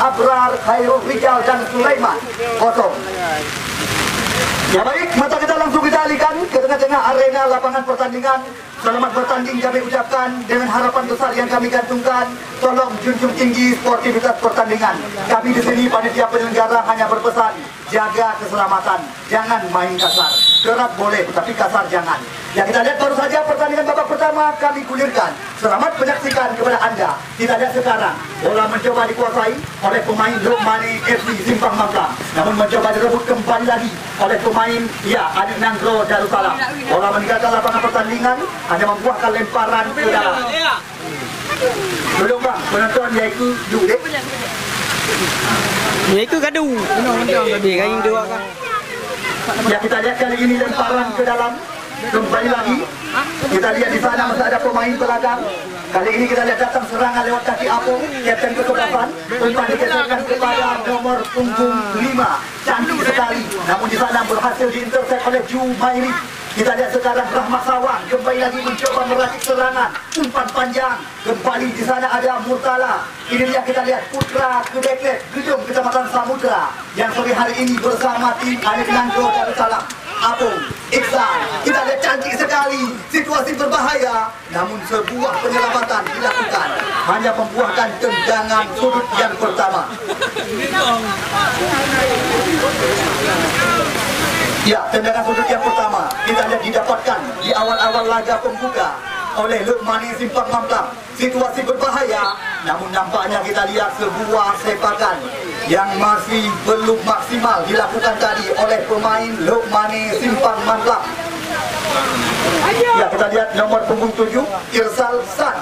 Abrar, Khairul Rijal dan Sulaiman. Kosong. Ya baik, mata kita langsung kita alihkan ke tengah-tengah arena lapangan pertandingan. Selamat bertanding kami ucapkan dengan harapan besar yang kami gantungkan. Tolong junjung tinggi sportivitas pertandingan. Kami di sini panitia penyelenggara hanya berpesan jaga keselamatan, jangan main kasar. Gerak boleh, tapi kasar jangan. Ya kita lihat baru saja pertandingan babak pertama kami gulirkan. Selamat menyaksikan kepada anda. Kita lihat sekarang bola mencoba dikuasai oleh pemain Lokmani FC Simpang Mamplang. Namun mencoba direbut kembali lagi oleh pemain Adik Nangro Darussalam. Bola meninggalkan lapangan pertandingan, hanya membuahkan lemparan ke dalam. Belum bang, penonton iaitu Dudek. Iaitu gaduh. Lebih kain dua kan. Ya kita lihat kali ini lemparan ke dalam. Kembali lagi. Kita lihat di sana masih ada pemain belakang. Kali ini kita lihat datang serangan lewat kaki Apung, Kapten ke-8. Umpan digeserkan kepada nomor punggung 5. Cantik sekali. Namun di sana berhasil diintersek oleh Jumairi. Kita lihat sekarang Rahmat Sawang kembali lagi mencoba meracik serangan. Umpan panjang. Kembali di sana ada Murtala. Ini dia kita lihat Putra Kedeklet, Gedung Kecamatan Samudra yang sore hari ini bersama tim Adik Nangro Darussalam. Apung, Iksan, kita lihat cantik sekali. Situasi berbahaya, namun sebuah penyelamatan dilakukan. Hanya membuahkan tendangan sudut yang pertama. Ya, tendangan sudut yang pertama kita lihat didapatkan di awal-awal laga pembuka oleh Lokmani Simpang Mamplang. Situasi berbahaya, namun nampaknya kita lihat sebuah sepakan yang masih belum maksimal dilakukan tadi oleh pemain Lokmani Simpang Mamplang. Ya, kita lihat nomor punggung 7 Irsal San.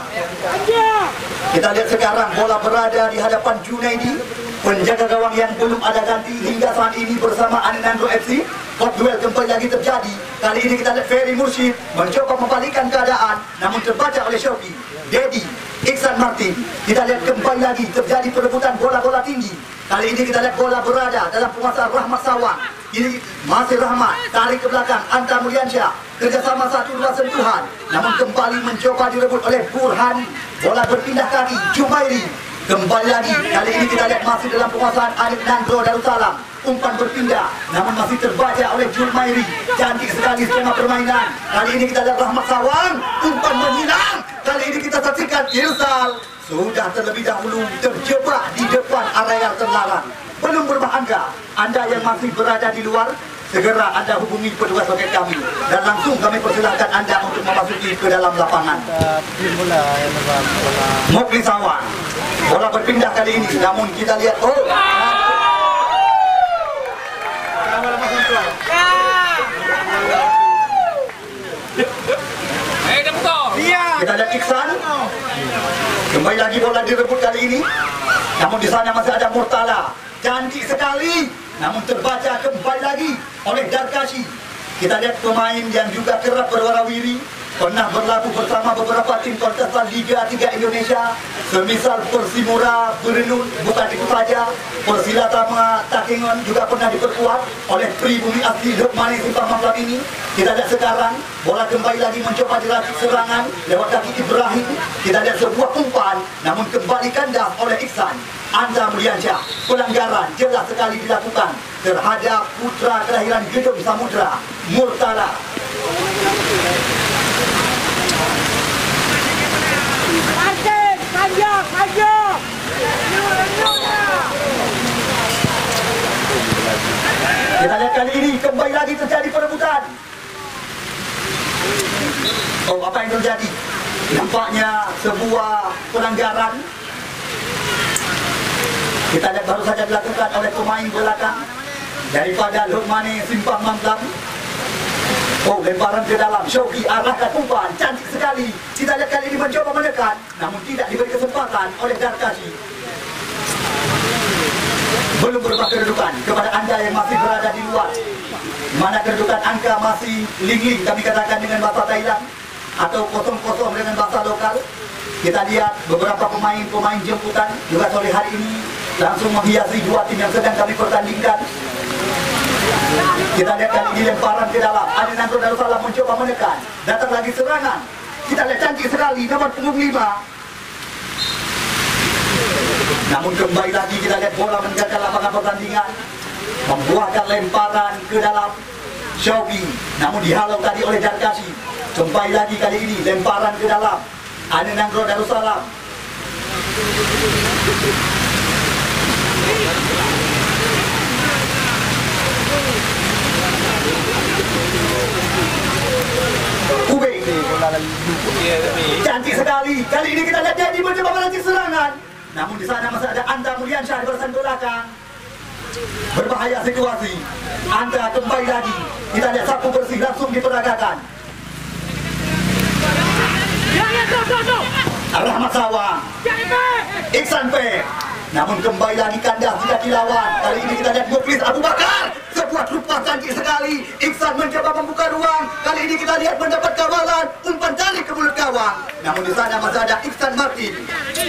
Kita lihat sekarang bola berada di hadapan Junaidi, penjaga gawang yang belum ada ganti hingga saat ini bersama Adik Nangro FC. Hot duel kembali lagi terjadi. Kali ini kita lihat Ferry Mursyid mencoba membalikkan keadaan, namun terbaca oleh Shoki, Dedi, Iksan Martin. Kita lihat kembali lagi terjadi perebutan bola-bola tinggi. Kali ini kita lihat bola berada dalam penguasaan Rahmat Sawang. Ini masih Rahmat, tarik ke belakang Anta Mulyansyah. Kerjasama 1-2 sentuhan, namun kembali mencoba direbut oleh Burhan. Bola berpindah kaki, Jumairi. Kembali lagi, kali ini kita lihat masih dalam penguasaan Adik Nangro Darussalam. Umpan berpindah, namun masih terbaca oleh Jumairi. Cantik sekali skema permainan. Kali ini kita lihat Rahmat Sawang. Umpan menghilang. Kali ini kita saksikan Irsal sudah terlebih dahulu terjebak di depan area terlarang. Belum berbahangga. Anda yang masih berada di luar, segera Anda hubungi petugas loket kami dan langsung kami persilakan Anda untuk memasuki ke dalam lapangan. Mokli Sawang. Bola berpindah kali ini, namun kita lihat kita lihat Iksan. Kembali lagi bola direbut kali ini, namun di sana masih ada Murtala. Cantik sekali, namun terbaca kembali lagi oleh Darkashi. Kita lihat pemain yang juga kerap berwarawiri, pernah berlaku bersama beberapa tim kontestan Liga 3 Indonesia, semisal Persimura Berenun, bukan itu saja, Persilatama Takengon juga pernah diperkuat oleh pribumi asli Lokmani Simpang Mamplang ini. Kita lihat sekarang bola kembali lagi mencoba diracik serangan lewat kaki Ibrahim. Kita lihat sebuah umpan, namun kembali kandas oleh Iksan. Anta Mulyansyah. Pelanggaran jelas sekali dilakukan terhadap putra kelahiran Gedung Samudra, Murtala. Kita lihat kali ini kembali lagi terjadi perebutan. Apa yang terjadi? Nampaknya sebuah pelanggaran. Kita lihat baru saja dilakukan oleh pemain belakang daripada Lokmani Simpang Mamplang. Lemparan ke dalam, Shoki arahkan umpan, cantik sekali. Kita lihat kali ini mencoba menekan, namun tidak diberi kesempatan oleh Darkashi. Belum berubah kedudukan kepada anda yang masih berada di luar. Mana kedudukan angka masih ling-ling, kami katakan dengan bahasa Thailand, atau kosong-kosong dengan bahasa lokal. Kita lihat beberapa pemain jemputan juga sore hari ini langsung menghiasi dua tim yang sedang kami pertandingkan. Kita lihat kali ini lemparan ke dalam. Adik Nangro Darussalam mencoba menekan. Datang lagi serangan. Kita lihat cantik sekali nomor punggung 5. Namun kembali lagi kita lihat bola meninggalkan lapangan pertandingan, membuahkan lemparan ke dalam Syauqi, namun dihalau tadi oleh Darkasi. Kembali lagi kali ini lemparan ke dalam Ananandro Darussalam. Kube cantik sekali. Kali ini kita lihat jadi mencoba melancik serangan, namun di sana masih ada Anta Mulyansyah di barisan belakang. Berbahaya situasi. Anta kembali lagi. Kita lihat sapu bersih langsung diperagakan. Rahmat Sawang, Iksan P. Namun kembali lagi kandas jika dilawan. Kali ini kita lihat Muflis Abu Bakar. Sebuah trupa cantik sekali. Iksan mencoba membuka ruang. Kali ini kita lihat mendapat kawalan. Umpan tarik ke mulut gawang. Namun di sana masih ada Iksan Martin.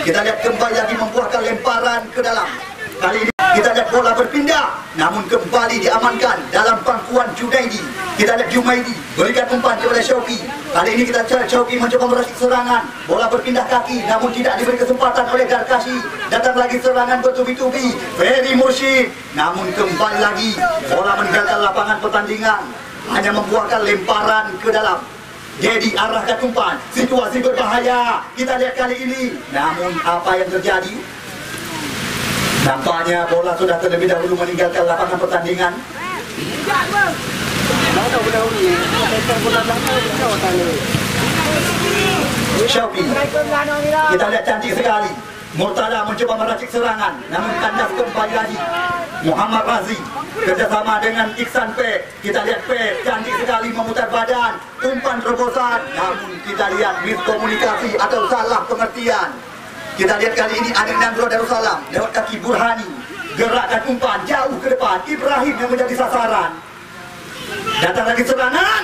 Kita lihat kembali lagi membuahkan lemparan ke dalam. Kali ini kita lihat bola berpindah, namun kembali diamankan dalam pangkuan Junaidi. Kita lihat Junaidi berikan umpan kepada Syauqi. Kali ini kita lihat Syauqi mencoba meracik serangan. Bola berpindah kaki, namun tidak diberi kesempatan oleh Darkasi. Datang lagi serangan bertubi-tubi. Ferry Mursyid, namun kembali lagi bola meninggalkan lapangan pertandingan. Hanya membuahkan lemparan ke dalam. Jadi arahkan umpan. Situasi berbahaya. Kita lihat kali ini. Namun apa yang terjadi? Nampaknya bola sudah terlebih dahulu meninggalkan lapangan pertandingan. Syauqi, kita lihat cantik sekali. Murtada mencoba meracik serangan, namun kandas kembali lagi. Muhammad Razi kerjasama dengan Iksan P. Kita lihat P cantik sekali memutar badan, umpan terobosan, namun kita lihat miskomunikasi atau salah pengertian. Kita lihat kali ini Ananandro Darussalam lewat kaki Burhani, gerakkan umpan jauh ke depan. Ibrahim yang menjadi sasaran. Datang lagi serangan.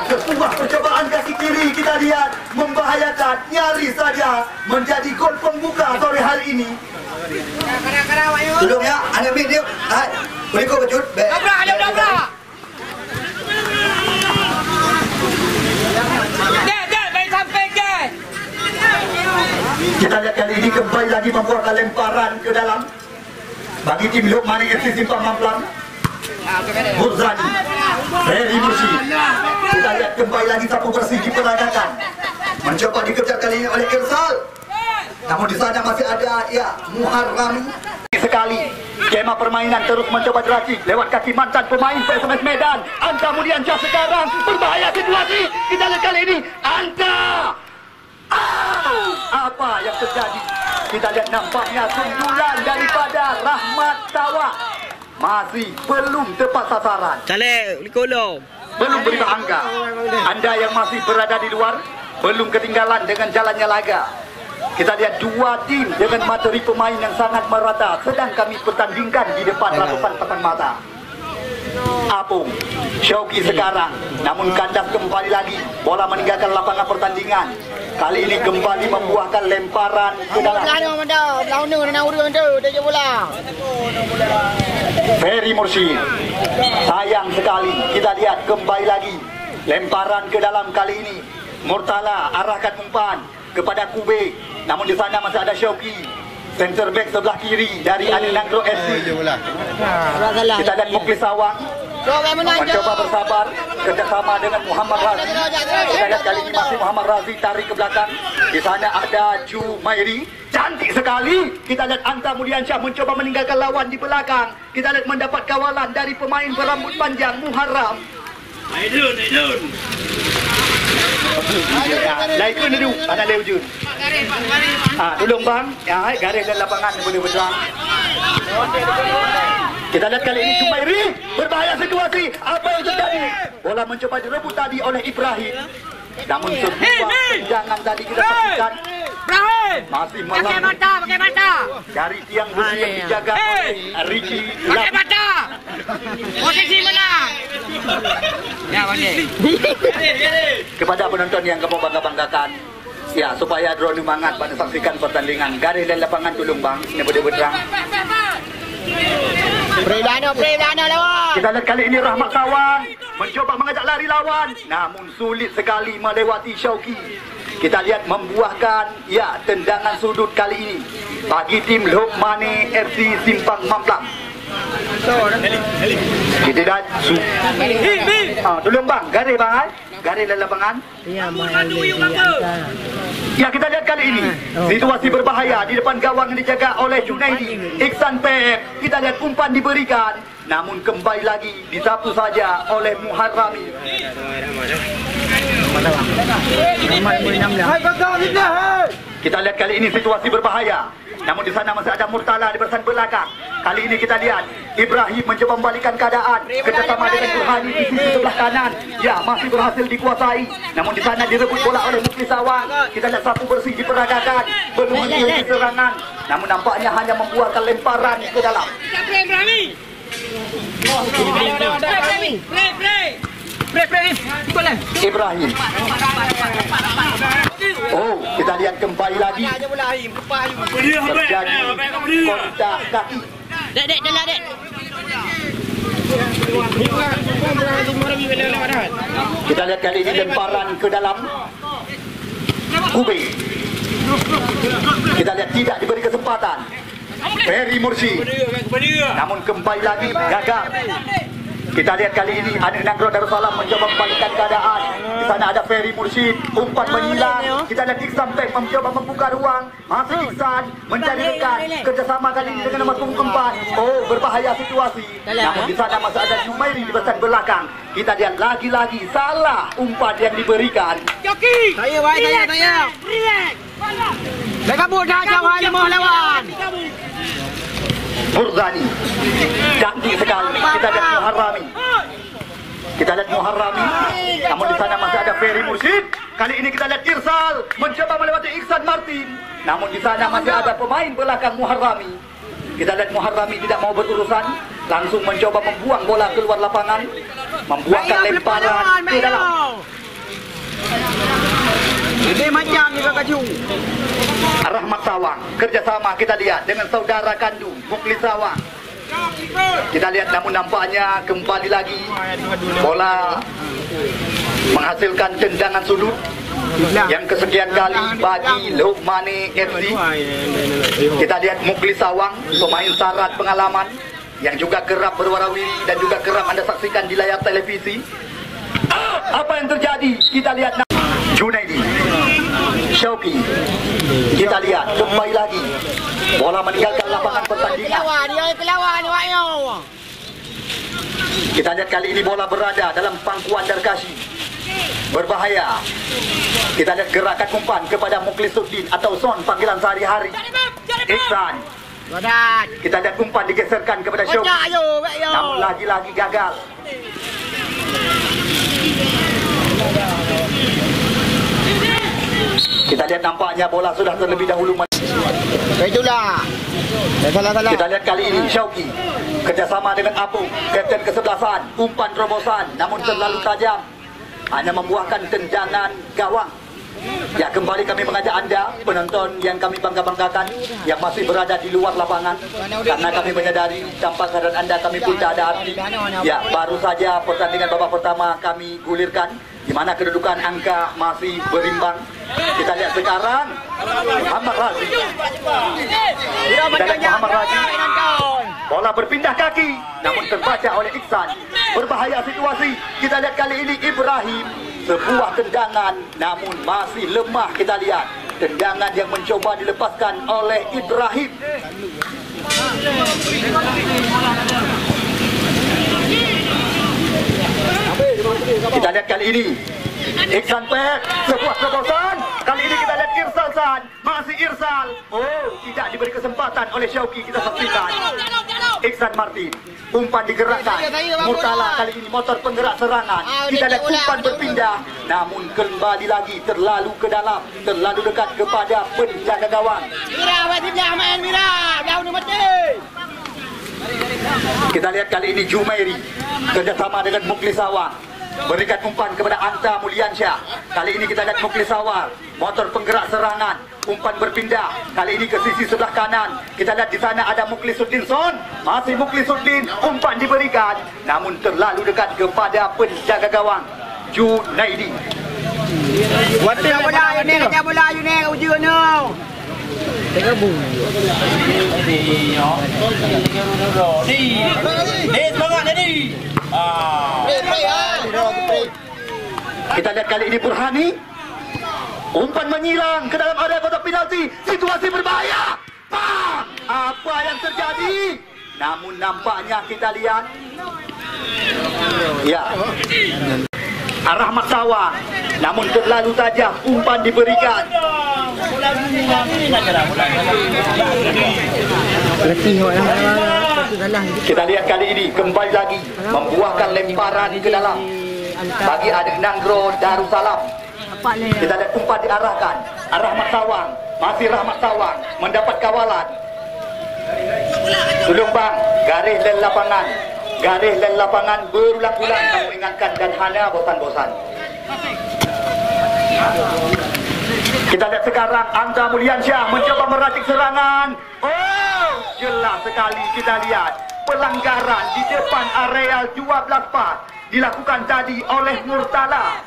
Sebuah percobaan kaki kiri kita lihat membahayakan, nyaris saja menjadi gol pembuka sore hari ini. Tolong ya, anak video. Boleh kau kejut? Dobrak. Kita lihat kali ini kembali lagi membuahkan lemparan ke dalam bagi tim Lukmani FC Simpang Mamplang. Murzani, Ferry Mursyid. Kita lihat kembali lagi sapu bersih diperagakan. Mencoba dikejar kali ini oleh Irsal. Namun di sana masih ada Muharrami. Sekali skema permainan terus mencoba diracik lewat kaki mantan pemain PSMS Medan. Anta Mulyansyah sekarang berbahaya situasi. Kita lihat kali ini Anta. Apa yang terjadi? Kita lihat nampaknya sundulan daripada Rahmat Sawang masih belum tepat sasaran. Belum beri angka. Anda yang masih berada di luar belum ketinggalan dengan jalannya laga. Kita lihat dua tim dengan materi pemain yang sangat merata sedang kami pertandingkan di depan ratusan teman mata. Apung, Syauqi sekarang, namun kandas kembali lagi. Bola meninggalkan lapangan pertandingan. Kali ini kembali membuahkan lemparan ke dalam. Ferry Mursyid, sayang sekali. Kita lihat kembali lagi lemparan ke dalam kali ini. Murtala arahkan umpan kepada Kube, namun di sana masih ada Syauqi. Center back sebelah kiri dari Ananandro FC. Kita lihat Muflis Sawang mencoba bersabar kerjasama dengan Muhammad Razi. Kita lihat kali ini masih Muhammad Razi tarik ke belakang. Di sana ada Jumairi, cantik sekali. Kita lihat Anta Mulyansyah mencoba meninggalkan lawan di belakang. Kita lihat mendapat kawalan dari pemain berambut panjang Muharram. Aidun. Laikun dulu, ada Leujun. Tolong bang, garis dan lapangan boleh berang. Kita lihat kali ini Jumairi berbahaya situasi. Apa yang terjadi? Bola mencoba direbut tadi oleh Ibrahim. Namun sebuah tendangan tadi kita saksikan masih melambung pakai mata dari tiang besi yang dijaga oleh Ricky. Pakai mata. Posisi menang. Ya, kepada penonton yang kamu bangga-banggakan, ya, supaya draw semangat pada saksikan pertandingan. Garis dan lapangan tolong bang, ini boleh berang. Prelana lawan. Kita lihat kali ini Rahmat Sawang mencoba mengajak lari lawan, namun sulit sekali melewati Syauqi. kita lihat membuahkan tendangan sudut kali ini bagi tim Lokmane FC Simpang Mamplang. Kita dah tolong bang, garis bang, garis dalam lapangan. Ya, kita lihat kali ini situasi berbahaya di depan gawang yang dijaga oleh Junaidi. Iksan PF, kita lihat umpan diberikan, namun kembali lagi disapu saja oleh Muharrami. Kita lihat kali ini situasi berbahaya, namun di sana masih ada Murtala di barisan belakang. Kali ini kita lihat Ibrahim mencoba membalikkan keadaan kerjasama dengan Burhani di sisi sebelah kanan. Ya, masih berhasil dikuasai, namun di sana direbut bola oleh Muklis Sawang. Kita lihat sapu bersih diperagakan, belum henti serangan, namun nampaknya hanya membuahkan lemparan ke dalam. Ibrahim. Oh, kita lihat kembali lagi terjadi kontak kaki. Dek, dah lah, Dek. Kita lihat kali ini lemparan ke dalam Kube. Kita lihat tidak diberi kesempatan Ferry Mursyid, namun kembali lagi gagal. Kita lihat kali ini Anik Nagro Darussalam mencoba membalikkan keadaan. Di sana ada Ferry Mursyid, umpan menyilang. Kita lihat Iksan Pek mencoba membuka ruang. Masih Iksan mencari rekan. Kerjasama kali ini dengan nomor punggung 4. Oh, berbahaya situasi. Namun di sana masih ada Jumairi di barisan belakang. Kita lihat lagi-lagi salah umpan yang diberikan. Joki! Saya. Dah kabur dah, jauh aja mau lawan. Murzani cantik sekali. Kita lihat Muharrami. Namun di sana masih ada Ferry Mursyid. Kali ini kita lihat Irsal mencoba melewati Iksan Martin, namun di sana masih ada pemain belakang Muharrami. Kita lihat Muharrami tidak mau berurusan, langsung mencoba membuang bola keluar lapangan, membuangkan lemparan ke dalam. Ini macam juga kaju. Rahmat Sawang kerjasama kita lihat dengan saudara kandung Muklis Sawang. Kita lihat, namun nampaknya kembali lagi bola menghasilkan tendangan sudut yang kesekian kali bagi Lokmane FC. Kita lihat Muklis Sawang, pemain syarat pengalaman yang juga kerap berwarawiri dan juga kerap Anda saksikan di layar televisi. Apa yang terjadi? Kita lihat Junaidi, Syauqi. Kita lihat kembali lagi bola meninggalkan lapangan pertandingan. Kita lihat kali ini bola berada dalam pangkuan Darkashi. Berbahaya. Kita lihat gerakan umpan kepada Muklisuddin atau Son panggilan sehari-hari. Iksan. Kita lihat umpan digeserkan kepada Syauqi, namun lagi-lagi gagal. Kita lihat nampaknya bola sudah terlebih dahulu. Itulah. Salah. Kita lihat kali ini Syauqi kerjasama dengan Apung, kapten kesebelasan, umpan terobosan namun terlalu tajam, hanya membuahkan tendangan gawang. Ya, kembali kami mengajak Anda penonton yang kami bangga-banggakan yang masih berada di luar lapangan, karena kami menyadari tanpa kehadiran Anda kami pun tak ada arti. Ya, baru saja pertandingan babak pertama kami gulirkan, di mana kedudukan angka masih berimbang. Kita lihat sekarang Muhammad Razi. Muhammad Razi. Bola berpindah kaki, namun terbaca oleh Iksan. Berbahaya situasi. Kita lihat kali ini Ibrahim, sebuah tendangan, namun masih lemah. Kita lihat tendangan yang mencoba dilepaskan oleh Ibrahim. Kita lihat kali ini Iksan Pek, sebuah terobosan. Kali ini kita lihat Irsal San, masih Irsal. Oh, tidak diberi kesempatan oleh Syauqi. Kita saksikan Iksan Martin, umpan digerakkan. Murtala kali ini motor penggerak serangan. Kita lihat umpan berpindah, namun kembali lagi terlalu ke dalam, terlalu dekat kepada penjaga gawang. Kita lihat kali ini Jumairi kerjasama dengan Muklis Sawang, berikan umpan kepada Anta Mulyansyah. Kali ini kita lihat Muklis Sawang, motor penggerak serangan, umpan berpindah. Kali ini ke sisi sebelah kanan. Kita lihat di sana ada Muklisuddin Son, masih Muklisuddin, umpan diberikan, namun terlalu dekat kepada penjaga gawang Junaidi. Water bola you ni, kacau bola you ni, kau ujian ni. Tengah bung. Di semangat jadi. Kita lihat kali ini Burhani. Umpan menyilang ke dalam area kotak penalti. Situasi berbahaya. Bang! Apa yang terjadi? Namun nampaknya kita lihat. Ya. Rahmat Sawang. Namun terlalu tajam umpan diberikan. Kita lihat kali ini kembali lagi membuahkan lemparan ke dalam bagi adik Nanggro Darussalam. Kita lihat umpan diarahkan. Rahmat Sawang, masih Rahmat Sawang mendapat kawalan. Tolong bang, garis dan lapangan. Garis dan lapangan berulang-ulang mengingatkan dan hanya bosan-bosan. Kita lihat sekarang Anta Mulyansyah mencoba meracik serangan. Oh, jelas sekali kita lihat pelanggaran di depan areal 12 pas dilakukan tadi oleh Murtala.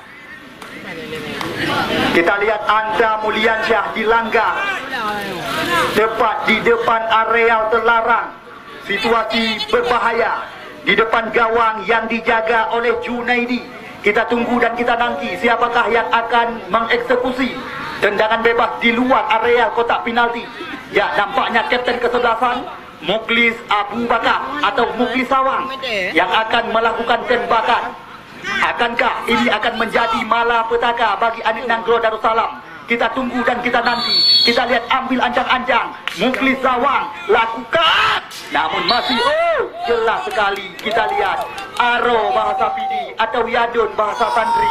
Kita lihat Anta Mulyansyah dilanggar tepat di depan areal terlarang. Situasi berbahaya di depan gawang yang dijaga oleh Junaidi. Kita tunggu dan kita nanti siapakah yang akan mengeksekusi tendangan bebas di luar area kotak penalti. Ya, nampaknya kapten kesebelasan Mukhlis Abu Bakar atau Mukhlis Sawang yang akan melakukan tembakan. Akankah ini akan menjadi malapetaka bagi adik Nanggro Darussalam? Kita tunggu dan kita nanti. Kita lihat ambil ancang-ancang. Mukhlis Sawang lakukan. Namun masih jelas sekali kita lihat Aro bahasa PD atau Yadun bahasa Santri.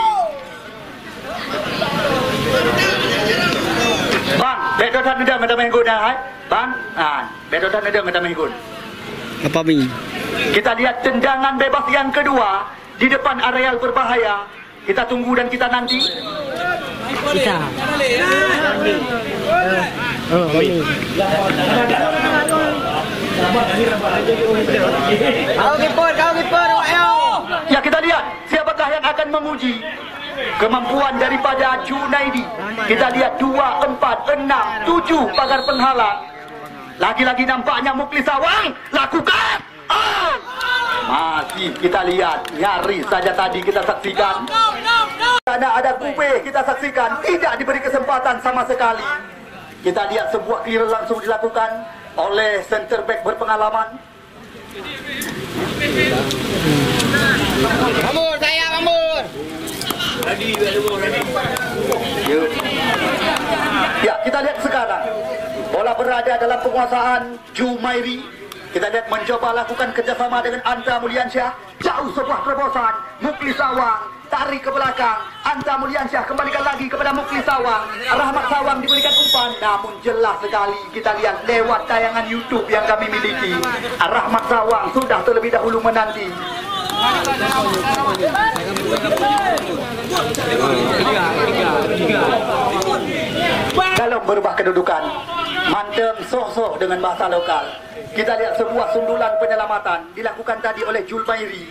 Bang, bedotan ada macam menggun dah, bang. Bedotan ada macam menggun. Apa ni? Kita lihat tendangan bebas yang kedua di depan areal berbahaya. Kita tunggu dan kita nanti. Kita. Kau kiper. Ya, kita lihat siapakah yang akan menguji kemampuan daripada Junaidi. Kita lihat 2, 4, 6, 7 pagar penghalang. Lagi-lagi nampaknya Mukhlis Sawang lakukan. Masih kita lihat nyaris saja tadi kita saksikan. Karena ada Kupe kita saksikan tidak diberi kesempatan sama sekali. Kita lihat sebuah clear langsung dilakukan oleh center back berpengalaman. Mambur saya, Mambur. Ya, kita lihat sekarang bola berada dalam penguasaan Jumairi. Kita lihat mencoba lakukan kerjasama dengan Anta Mulyansyah. Jauh sebuah terobosan. Mukhlis Sawang tarik ke belakang. Anta Mulyansyah kembalikan lagi kepada Mukhlis Sawang. Rahmat Sawang diberikan umpan. Namun jelas sekali kita lihat lewat tayangan YouTube yang kami miliki. Rahmat Sawang sudah terlebih dahulu menanti. Kalau berubah kedudukan, Mantem soh-soh dengan bahasa lokal. Kita lihat sebuah sundulan penyelamatan dilakukan tadi oleh Julmairi.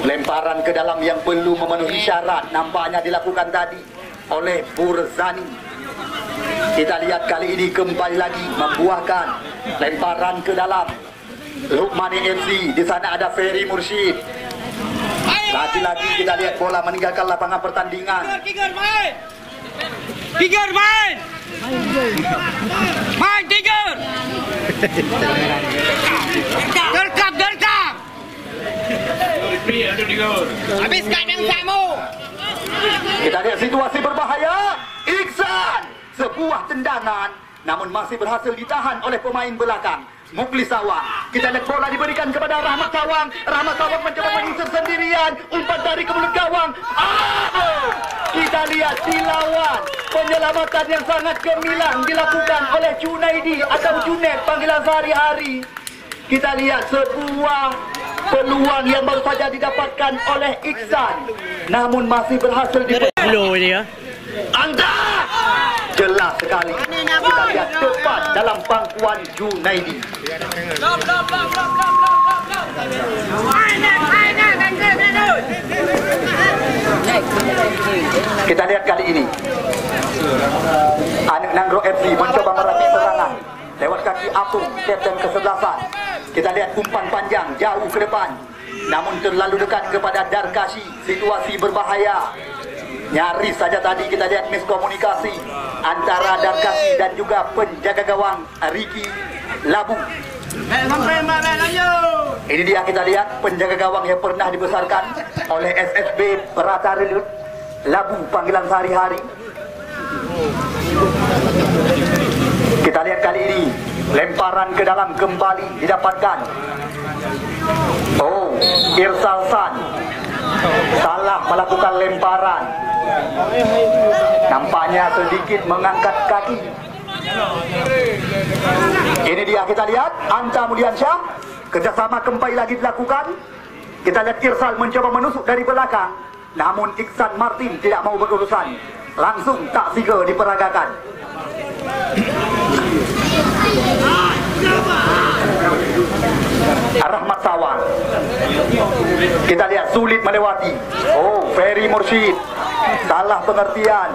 Lemparan ke dalam yang belum memenuhi syarat nampaknya dilakukan tadi oleh Burzani. Kita lihat kali ini kembali lagi membuahkan lemparan ke dalam. Lukmani FC, di sana ada Ferry Mursyid. Lagi-lagi kita lihat bola meninggalkan lapangan pertandingan. Tiger main. Main Tiger. Gerkap. Habiskan yang kamu. Kita lihat situasi berbahaya. Iksan, sebuah tendangan namun masih berhasil ditahan oleh pemain belakang Mukhlis Sawang. Kita lihat bola diberikan kepada Rahmat Sawang. Rahmat Sawang mencoba menyisir sendirian. Umpan dari ke mulut gawang. Kita lihat dilawan. Penyelamatan yang sangat gemilang dilakukan oleh Junaidi atau Junet panggilan sehari-hari. Kita lihat sebuah peluang yang baru saja didapatkan oleh Iksan namun masih berhasil Blow ini ya. Anda jelas jelas sekali. Kita lihat tepat dalam pangkuan Junaidi. Kita lihat kali ini Anak Nangro FC mencoba merakit serangan lewat kaki Apung, kapten kesebelasan. Kita lihat umpan panjang jauh ke depan, namun terlalu dekat kepada Darkashi. Situasi berbahaya. Nyaris saja tadi kita lihat miskomunikasi antara Darkashi dan juga penjaga gawang Ricky Labu. Ini dia kita lihat penjaga gawang yang pernah dibesarkan oleh SSB Berata Relut Labu panggilan sehari-hari. Kita lihat kali ini lemparan ke dalam kembali didapatkan. Oh, Irsal San salah melakukan lemparan. Nampaknya sedikit mengangkat kaki. Ini dia kita lihat Anta Muliansyah. Kerjasama kembali lagi dilakukan. Kita lihat Irsal mencoba menusuk dari belakang, namun Iksan Martin tidak mau berurusan. Langsung tak siga diperagakan. Rahmat Sawang. Kita lihat sulit melewati. Oh, Ferry Mursyid salah pengertian.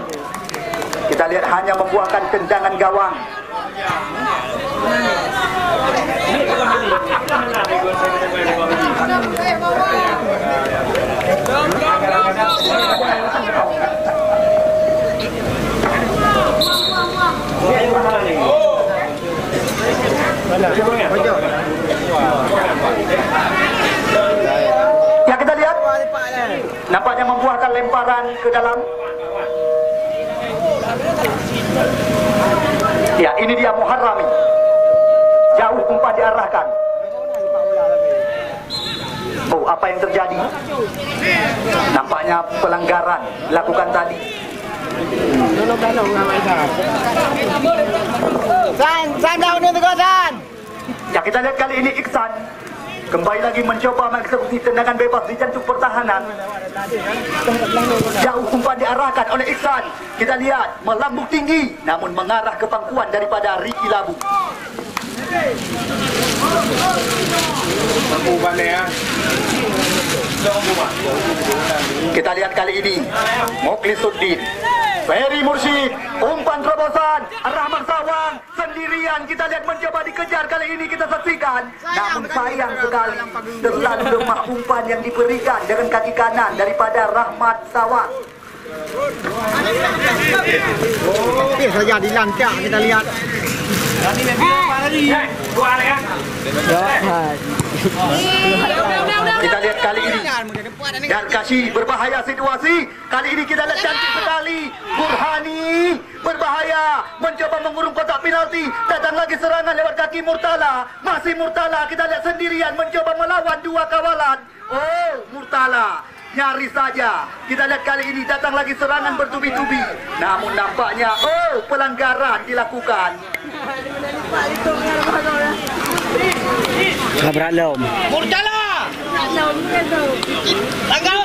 Kita lihat hanya membuahkan tendangan gawang. Ya, kita lihat nampaknya membuahkan lemparan ke dalam. Ya, ini dia Muharrami. Jauh umpan diarahkan. Oh, apa yang terjadi? Nampaknya pelanggaran dilakukan tadi. San dah undur tegur San. Ya, kita lihat kali ini Iksan kembali lagi mencoba mengeksekusi tendangan bebas di jantung pertahanan. Jauh umpan diarahkan oleh Iksan. Kita lihat melambung tinggi namun mengarah ke pangkuan daripada Ricky Labu. Kita lihat kali ini Mukhlisuddin, Ferry Mursyid, umpan terobosan Rahmat Sawang sendirian. Kita lihat mencoba dikejar kali ini kita saksikan. Namun sayang sekali terlalu lemah umpan yang diberikan dengan kaki kanan daripada Rahmat Sawang. Saja dilancar kita lihat. Kita lihat kali ini Darkashi berbahaya situasi. Kali ini kita lihat cantik sekali Burhani berbahaya mencoba mengurung kotak penalti. Datang lagi serangan lewat kaki Murtala. Masih Murtala kita lihat sendirian mencoba melawan dua kawalan. Oh, Murtala nyaris saja. Kita lihat kali ini datang lagi serangan bertubi-tubi. Namun nampaknya pelanggaran dilakukan. Berat lom. Murtala! Langgar